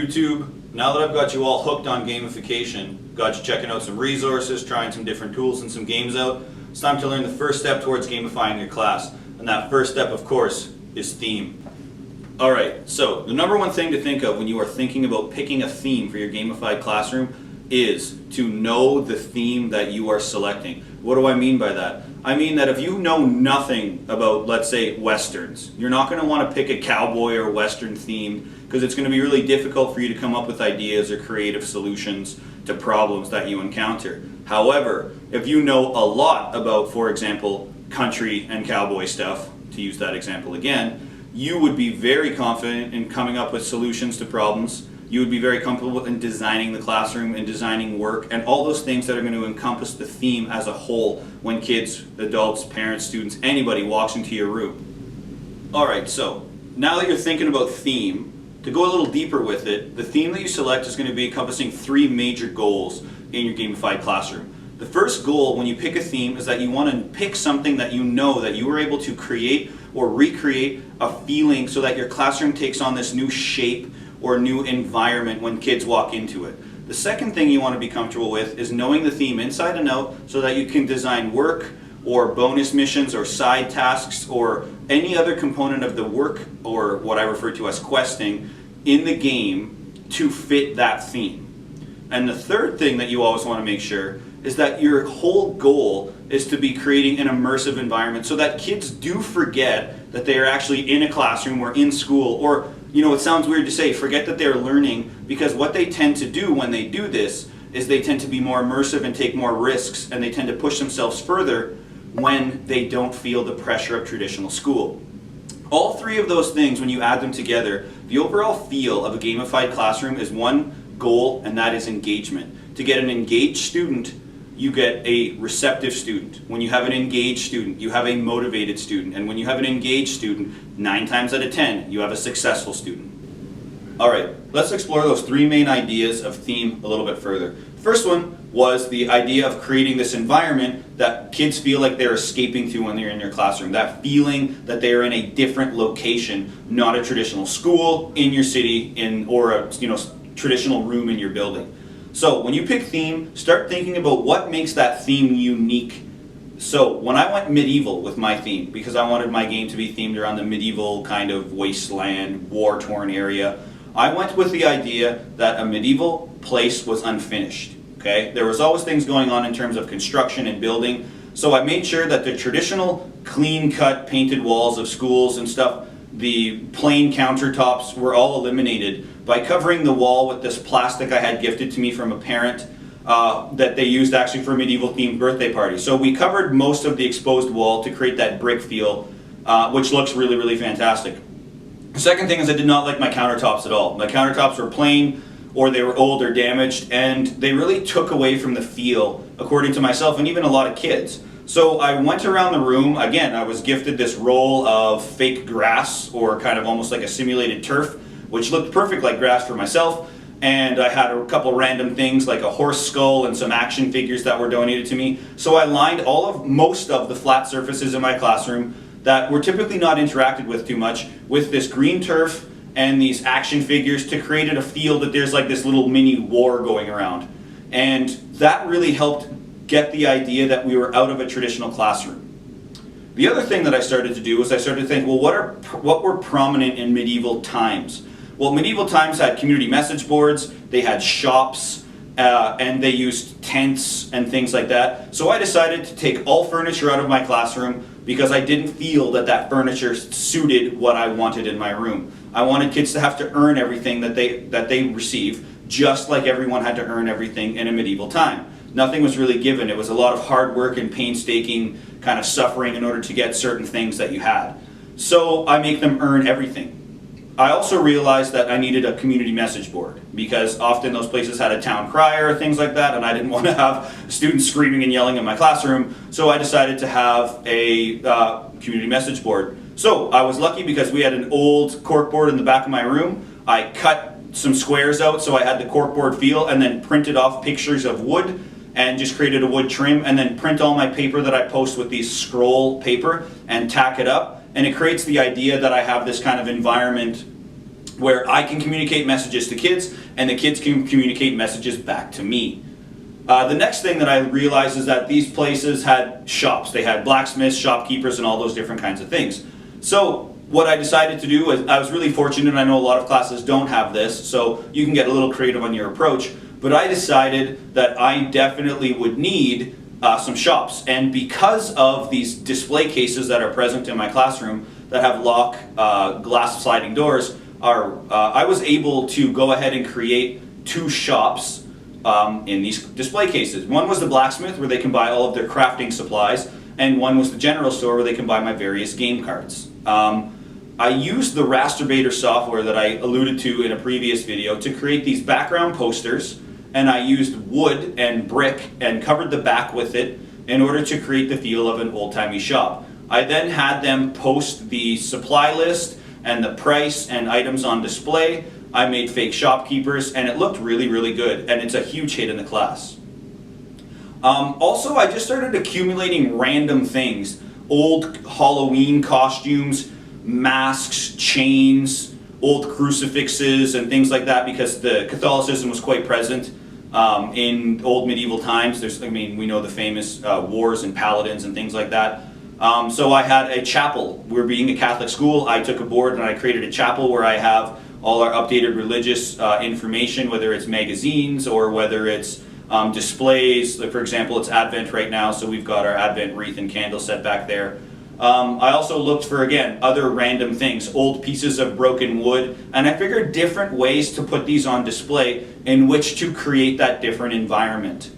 YouTube. Now that I've got you all hooked on gamification, got you checking out some resources, trying some different tools and some games out, it's time to learn the first step towards gamifying your class. And that first step, of course, is theme. Alright, so the number one thing to think of when you are thinking about picking a theme for your gamified classroom is to know the theme that you are selecting. What do I mean by that? I mean that if you know nothing about, let's say, Westerns, you're not going to want to pick a cowboy or Western theme because it's going to be really difficult for you to come up with ideas or creative solutions to problems that you encounter. However, if you know a lot about, for example, country and cowboy stuff, to use that example again, you would be very confident in coming up with solutions to problems. You would be very comfortable in designing the classroom and designing work and all those things that are going to encompass the theme as a whole when kids, adults, parents, students, anybody walks into your room. Alright, so now that you're thinking about theme, to go a little deeper with it, the theme that you select is going to be encompassing three major goals in your gamified classroom. The first goal when you pick a theme is that you want to pick something that you know that you were able to create or recreate a feeling so that your classroom takes on this new shape or new environment when kids walk into it. The second thing you want to be comfortable with is knowing the theme inside and out so that you can design work or bonus missions or side tasks or any other component of the work, or what I refer to as questing, in the game to fit that theme. And the third thing that you always want to make sure is that your whole goal is to be creating an immersive environment so that kids do forget that they are actually in a classroom or in school, or, you know, it sounds weird to say, forget that they're learning, because what they tend to do when they do this is they tend to be more immersive and take more risks, and they tend to push themselves further when they don't feel the pressure of traditional school. All three of those things, when you add them together, the overall feel of a gamified classroom is one goal, and that is engagement. To get an engaged student, you get a receptive student. When you have an engaged student, you have a motivated student. And when you have an engaged student, 9 times out of 10, you have a successful student. Alright, let's explore those three main ideas of theme a little bit further. The first one was the idea of creating this environment that kids feel like they're escaping to when they're in your classroom. That feeling that they're in a different location, not a traditional school in your city, or a traditional room in your building. So when you pick theme, start thinking about what makes that theme unique. So when I went medieval with my theme, because I wanted my game to be themed around the medieval kind of wasteland, war-torn area, I went with the idea that a medieval place was unfinished. Okay? There was always things going on in terms of construction and building, so I made sure that the traditional clean-cut painted walls of schools and stuff, the plain countertops, were all eliminated by covering the wall with this plastic I had gifted to me from a parent that they used actually for a medieval themed birthday party. So we covered most of the exposed wall to create that brick feel, which looks really, really fantastic. The second thing is I did not like my countertops at all. My countertops were plain, or they were old or damaged, and they really took away from the feel, according to myself and even a lot of kids. So I went around the room. Again, I was gifted this roll of fake grass, or kind of almost like a simulated turf, which looked perfect like grass for myself, and I had a couple random things like a horse skull and some action figures that were donated to me. So I lined most of the flat surfaces in my classroom that were typically not interacted with too much with this green turf and these action figures to create a feel that there's like this little mini war going around. And that really helped get the idea that we were out of a traditional classroom. The other thing that I started to do was I started to think, well, what were prominent in medieval times? Well, medieval times had community message boards, they had shops, and they used tents and things like that. So I decided to take all furniture out of my classroom because I didn't feel that that furniture suited what I wanted in my room. I wanted kids to have to earn everything that they receive, just like everyone had to earn everything in a medieval time. Nothing was really given. It was a lot of hard work and painstaking kind of suffering in order to get certain things that you had. So I make them earn everything. I also realized that I needed a community message board because often those places had a town crier or things like that, and I didn't want to have students screaming and yelling in my classroom, so I decided to have a community message board. So I was lucky because we had an old corkboard in the back of my room. I cut some squares out so I had the corkboard feel, and then printed off pictures of wood and just created a wood trim, and then print all my paper that I post with these scroll paper and tack it up. And it creates the idea that I have this kind of environment where I can communicate messages to kids and the kids can communicate messages back to me. The next thing that I realized is that these places had shops. They had blacksmiths, shopkeepers, and all those different kinds of things. So what I decided to do was, I was really fortunate, and I know a lot of classes don't have this, so you can get a little creative on your approach, but I decided that I definitely would need some shops. And because of these display cases that are present in my classroom that have lock glass sliding doors, I was able to go ahead and create 2 shops in these display cases. One was the blacksmith, where they can buy all of their crafting supplies, and one was the general store, where they can buy my various game cards. I used the Rasturbator software that I alluded to in a previous video to create these background posters, and I used wood and brick and covered the back with it in order to create the feel of an old-timey shop. I then had them post the supply list and the price and items on display. I made fake shopkeepers, and it looked really, really good, and it's a huge hit in the class. Also, I just started accumulating random things. Old Halloween costumes, masks, chains, old crucifixes, and things like that, because the Catholicism was quite present in old medieval times. We know the famous wars and paladins and things like that. So I had a chapel. We're being a Catholic school. I took a board and I created a chapel where I have all our updated religious information, whether it's magazines or whether it's displays. Like, for example, it's Advent right now, so we've got our Advent wreath and candle set back there. I also looked for, again, other random things, old pieces of broken wood, and I figured different ways to put these on display in which to create that different environment.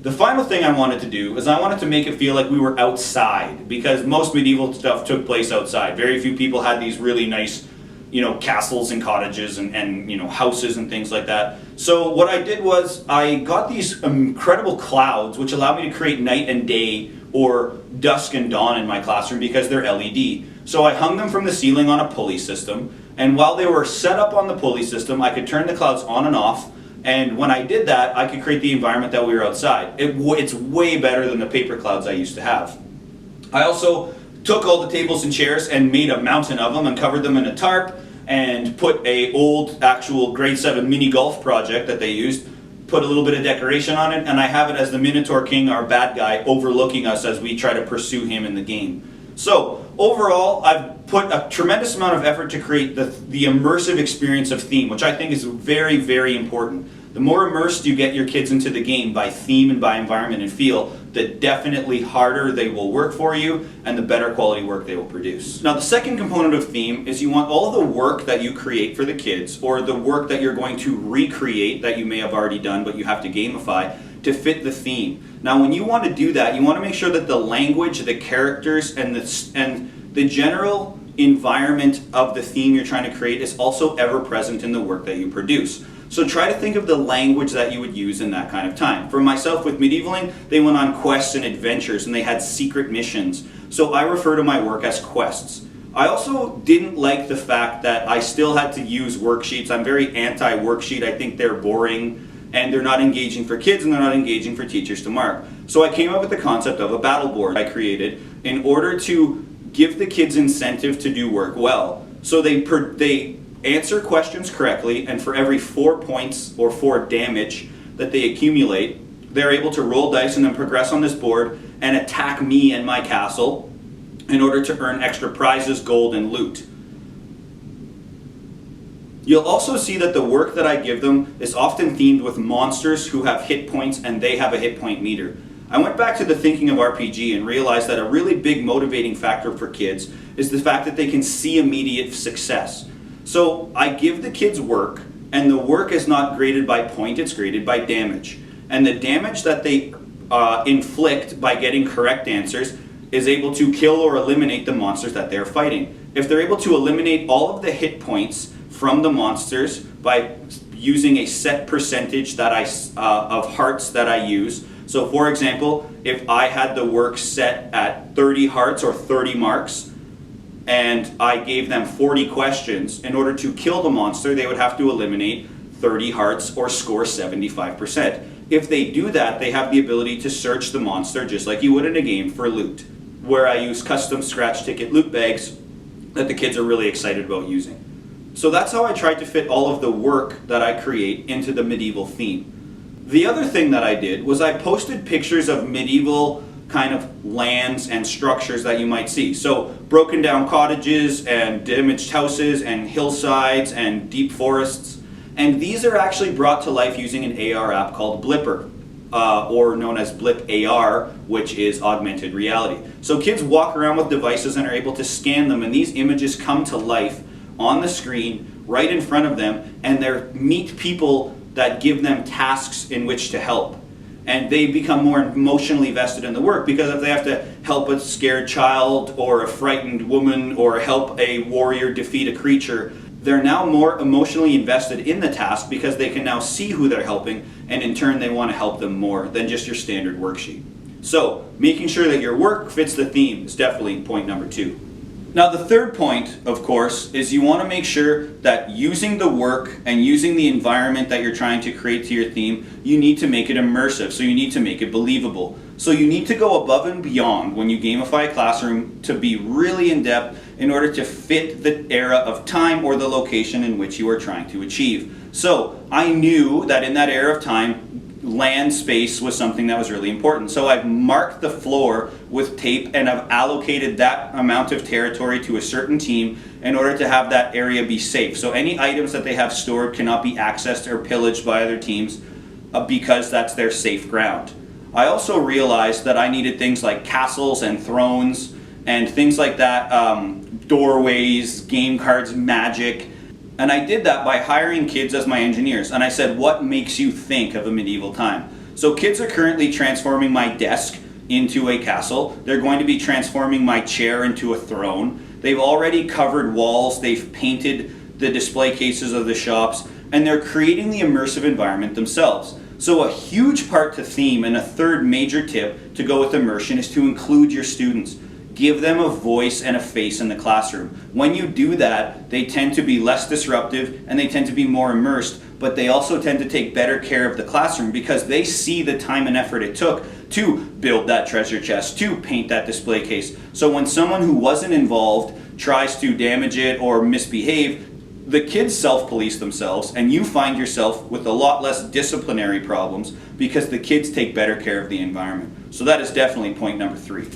The final thing I wanted to do is I wanted to make it feel like we were outside, because most medieval stuff took place outside. Very few people had these really nice, castles and cottages and houses and things like that. So what I did was I got these incredible clouds, which allow me to create night and day or dusk and dawn in my classroom because they're LED. So I hung them from the ceiling on a pulley system, and while they were set up on the pulley system, I could turn the clouds on and off, and when I did that, I could create the environment that we were outside. It's way better than the paper clouds I used to have. I also took all the tables and chairs and made a mountain of them and covered them in a tarp and put a old actual grade 7 mini golf project that they used, put a little bit of decoration on it, and I have it as the Minotaur King, our bad guy, overlooking us as we try to pursue him in the game. So overall, I've put a tremendous amount of effort to create the immersive experience of theme, which I think is very, very important. The more immersed you get your kids into the game by theme and by environment and feel, the definitely harder they will work for you and the better quality work they will produce. Now, the second component of theme is you want all the work that you create for the kids, or the work that you're going to recreate that you may have already done but you have to gamify, to fit the theme. Now, when you want to do that, you want to make sure that the language, the characters, and the general environment of the theme you're trying to create is also ever present in the work that you produce. So try to think of the language that you would use in that kind of time. For myself with Medievaling, they went on quests and adventures and they had secret missions. So I refer to my work as quests. I also didn't like the fact that I still had to use worksheets. I'm very anti-worksheet. I think they're boring and they're not engaging for kids and they're not engaging for teachers to mark. So I came up with the concept of a battle board I created in order to give the kids incentive to do work well. So they answer questions correctly, and for every 4 points or 4 damage that they accumulate, they're able to roll dice and then progress on this board and attack me and my castle in order to earn extra prizes, gold, and loot. You'll also see that the work that I give them is often themed with monsters who have hit points and they have a hit point meter. I went back to the thinking of RPG and realized that a really big motivating factor for kids is the fact that they can see immediate success. So I give the kids work, and the work is not graded by point, it's graded by damage. And the damage that they inflict by getting correct answers is able to kill or eliminate the monsters that they're fighting. If they're able to eliminate all of the hit points from the monsters by using a set percentage that of hearts that I use. So for example, if I had the work set at 30 hearts or 30 marks, and I gave them 40 questions, in order to kill the monster, they would have to eliminate 30 hearts or score 75%. If they do that, they have the ability to search the monster just like you would in a game for loot, where I use custom scratch ticket loot bags that the kids are really excited about using. So that's how I tried to fit all of the work that I create into the medieval theme. The other thing that I did was I posted pictures of medieval kind of lands and structures that you might see. So broken down cottages and damaged houses and hillsides and deep forests. And these are actually brought to life using an AR app called Blipper, or known as Blip AR, which is augmented reality. So kids walk around with devices and are able to scan them, and these images come to life on the screen right in front of them, and they meet people that give them tasks in which to help. And they become more emotionally vested in the work, because if they have to help a scared child or a frightened woman or help a warrior defeat a creature, they're now more emotionally invested in the task because they can now see who they're helping, and in turn they want to help them more than just your standard worksheet. So making sure that your work fits the theme is definitely point number 2. Now the third point, of course, is you want to make sure that using the work and using the environment that you're trying to create to your theme, you need to make it immersive, so you need to make it believable. So you need to go above and beyond when you gamify a classroom to be really in depth in order to fit the era of time or the location in which you are trying to achieve. So I knew that in that era of time, land space was something that was really important. So I've marked the floor with tape and I've allocated that amount of territory to a certain team in order to have that area be safe. So any items that they have stored cannot be accessed or pillaged by other teams because that's their safe ground. I also realized that I needed things like castles and thrones and things like that, doorways, game cards, magic. And I did that by hiring kids as my engineers. And I said, what makes you think of a medieval time? So kids are currently transforming my desk into a castle. They're going to be transforming my chair into a throne. They've already covered walls. They've painted the display cases of the shops. And they're creating the immersive environment themselves. So a huge part to theme, and a third major tip to go with immersion, is to include your students. Give them a voice and a face in the classroom. When you do that, they tend to be less disruptive and they tend to be more immersed, but they also tend to take better care of the classroom because they see the time and effort it took to build that treasure chest, to paint that display case. So when someone who wasn't involved tries to damage it or misbehave, the kids self-police themselves, and you find yourself with a lot less disciplinary problems because the kids take better care of the environment. So that is definitely point number 3.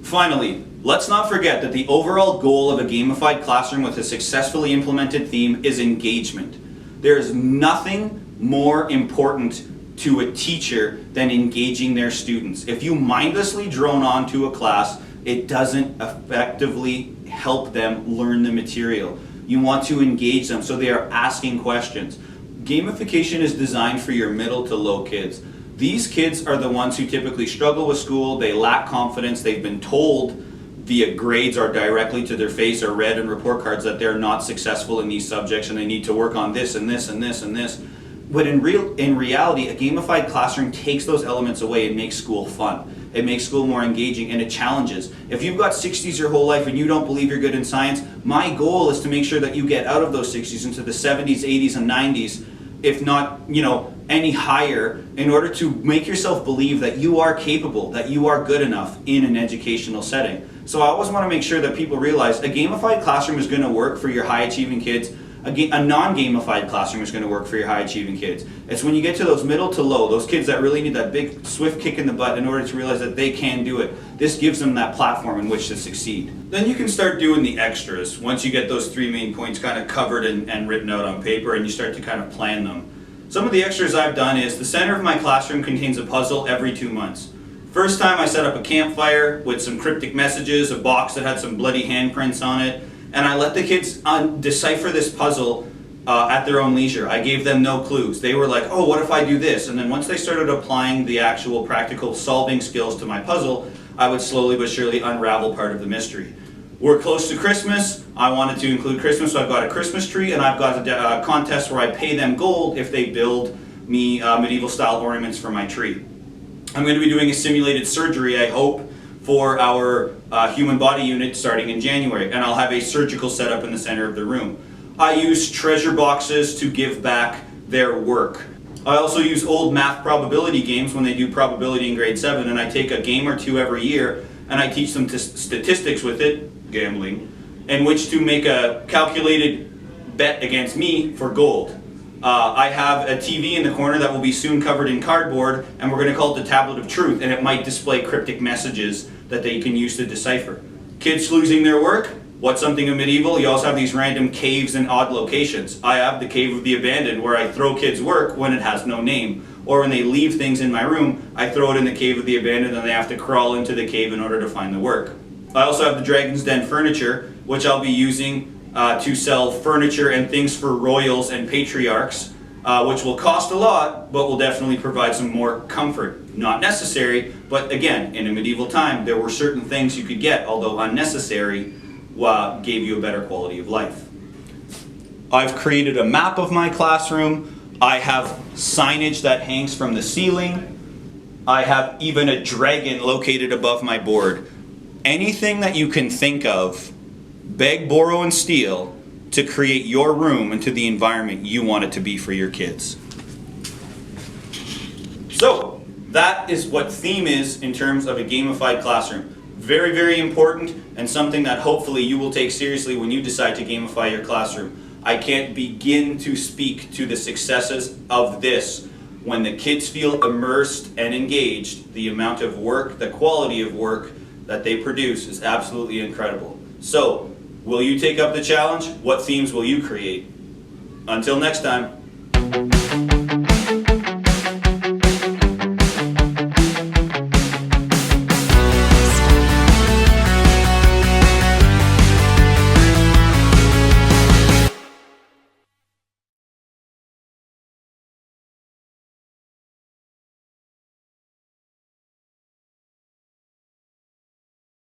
Finally, let's not forget that the overall goal of a gamified classroom with a successfully implemented theme is engagement. There is nothing more important to a teacher than engaging their students. If you mindlessly drone on to a class, it doesn't effectively help them learn the material. You want to engage them so they are asking questions. Gamification is designed for your middle to low kids. These kids are the ones who typically struggle with school, they lack confidence, they've been told via grades or directly to their face or read in report cards that they're not successful in these subjects and they need to work on this and this and this and this. But in reality, a gamified classroom takes those elements away and makes school fun. It makes school more engaging and it challenges. If you've got 60s your whole life and you don't believe you're good in science, my goal is to make sure that you get out of those 60s into the 70s, 80s, and 90s, if not, any higher, in order to make yourself believe that you are capable, that you are good enough in an educational setting. So I always want to make sure that people realize a gamified classroom is going to work for your high-achieving kids. A non-gamified classroom is going to work for your high-achieving kids. It's when you get to those middle to low, those kids that really need that big, swift kick in the butt in order to realize that they can do it. This gives them that platform in which to succeed. Then you can start doing the extras once you get those 3 main points kind of covered and written out on paper, and you start to kind of plan them. Some of the extras I've done is the center of my classroom contains a puzzle every 2 months. First time I set up a campfire with some cryptic messages, a box that had some bloody handprints on it, and I let the kids decipher this puzzle at their own leisure. I gave them no clues. They were like, oh, what if I do this? And then once they started applying the actual practical solving skills to my puzzle, I would slowly but surely unravel part of the mystery. We're close to Christmas. I wanted to include Christmas, so I've got a Christmas tree, and I've got a contest where I pay them gold if they build me medieval style ornaments for my tree. I'm going to be doing a simulated surgery, I hope, for our human body unit starting in January, and I'll have a surgical setup in the center of the room. I use treasure boxes to give back their work. I also use old math probability games when they do probability in grade 7, and I take a game or two every year and I teach them statistics with it, gambling, in which to make a calculated bet against me for gold. I have a TV in the corner that will be soon covered in cardboard, and we're going to call it the Tablet of Truth, and it might display cryptic messages that they can use to decipher. Kids losing their work? What's something of medieval? You also have these random caves and odd locations. I have the Cave of the Abandoned, where I throw kids' work when it has no name. Or when they leave things in my room, I throw it in the Cave of the Abandoned and they have to crawl into the cave in order to find the work. I also have the Dragon's Den furniture, which I'll be using to sell furniture and things for royals and patriarchs, which will cost a lot, but will definitely provide some more comfort. Not necessary, but again, in a medieval time, there were certain things you could get, although unnecessary, gave you a better quality of life. I've created a map of my classroom. I have signage that hangs from the ceiling. I have even a dragon located above my board. Anything that you can think of, beg, borrow, and steal to create your room into the environment you want it to be for your kids. So, that is what theme is in terms of a gamified classroom. Very, very important, and something that hopefully you will take seriously when you decide to gamify your classroom. I can't begin to speak to the successes of this. When the kids feel immersed and engaged, the amount of work, the quality of work that they produce is absolutely incredible. So, will you take up the challenge? What themes will you create? Until next time.